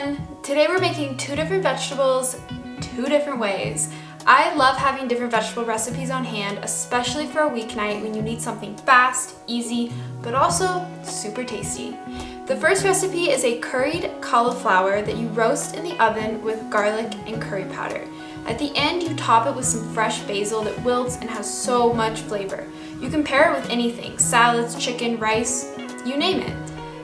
everyone! Today we're making 2 different vegetables, 2 different ways. I love having different vegetable recipes on hand, especially for a weeknight when you need something fast, easy, but also super tasty. The first recipe is a curried cauliflower that you roast in the oven with garlic and curry powder. At the end, you top it with some fresh basil that wilts and has so much flavor. You can pair it with anything, salads, chicken, rice, you name it.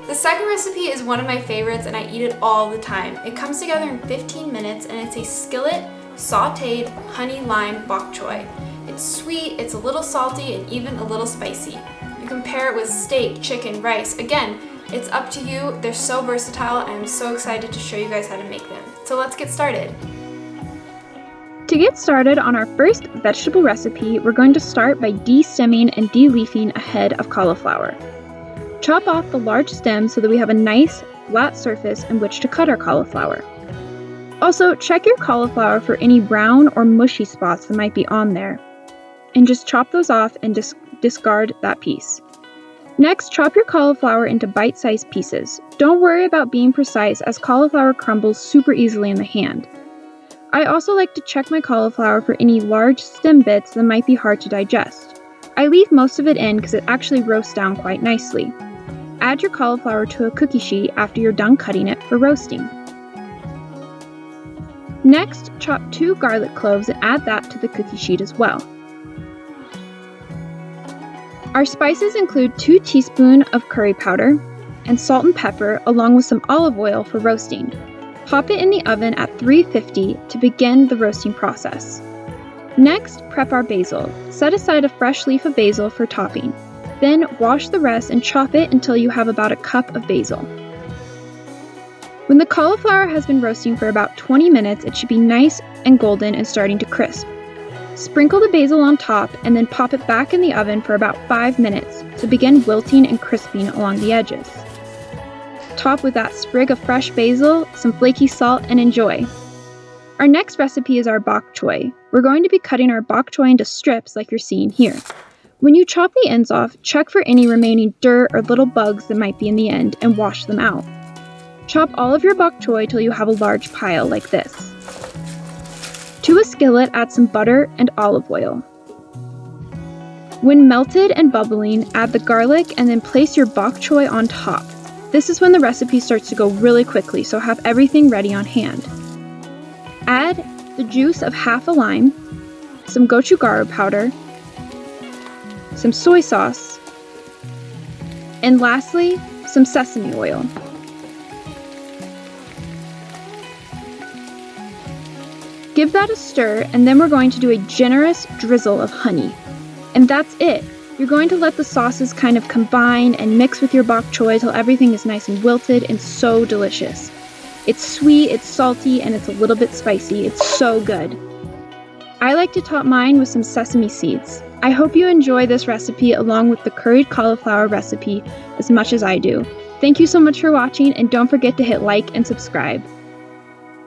The second recipe is one of my favorites and I eat it all the time. It comes together in 15 minutes and it's a skillet, sautéed, honey lime bok choy. It's sweet, it's a little salty, and even a little spicy. You can pair it with steak, chicken, rice. Again, it's up to you. They're so versatile and I'm so excited to show you guys how to make them. So let's get started. To get started on our first vegetable recipe, we're going to start by de-stemming and de-leafing a head of cauliflower. Chop off the large stem so that we have a nice, flat surface in which to cut our cauliflower. Also, check your cauliflower for any brown or mushy spots that might be on there, and just chop those off and discard that piece. Next, chop your cauliflower into bite-sized pieces. Don't worry about being precise, as cauliflower crumbles super easily in the hand. I also like to check my cauliflower for any large stem bits that might be hard to digest. I leave most of it in because it actually roasts down quite nicely. Add your cauliflower to a cookie sheet after you're done cutting it for roasting. Next, chop 2 garlic cloves and add that to the cookie sheet as well. Our spices include 2 teaspoons of curry powder and salt and pepper, along with some olive oil for roasting. Pop it in the oven at 350 to begin the roasting process. Next, prep our basil. Set aside a fresh leaf of basil for topping. Then wash the rest and chop it until you have about a cup of basil. When the cauliflower has been roasting for about 20 minutes, it should be nice and golden and starting to crisp. Sprinkle the basil on top and then pop it back in the oven for about 5 minutes to begin wilting and crisping along the edges. Top with that sprig of fresh basil, some flaky salt, and enjoy. Our next recipe is our bok choy. We're going to be cutting our bok choy into strips like you're seeing here. When you chop the ends off, check for any remaining dirt or little bugs that might be in the end and wash them out. Chop all of your bok choy till you have a large pile like this. To a skillet, add some butter and olive oil. When melted and bubbling, add the garlic and then place your bok choy on top. This is when the recipe starts to go really quickly, so have everything ready on hand. Add the juice of half a lime, some gochujang powder, some soy sauce, and lastly, some sesame oil. Give that a stir, and then we're going to do a generous drizzle of honey. And that's it. You're going to let the sauces kind of combine and mix with your bok choy till everything is nice and wilted and so delicious. It's sweet, it's salty, and it's a little bit spicy. It's so good. I like to top mine with some sesame seeds. I hope you enjoy this recipe along with the curried cauliflower recipe as much as I do. Thank you so much for watching, and don't forget to hit like and subscribe.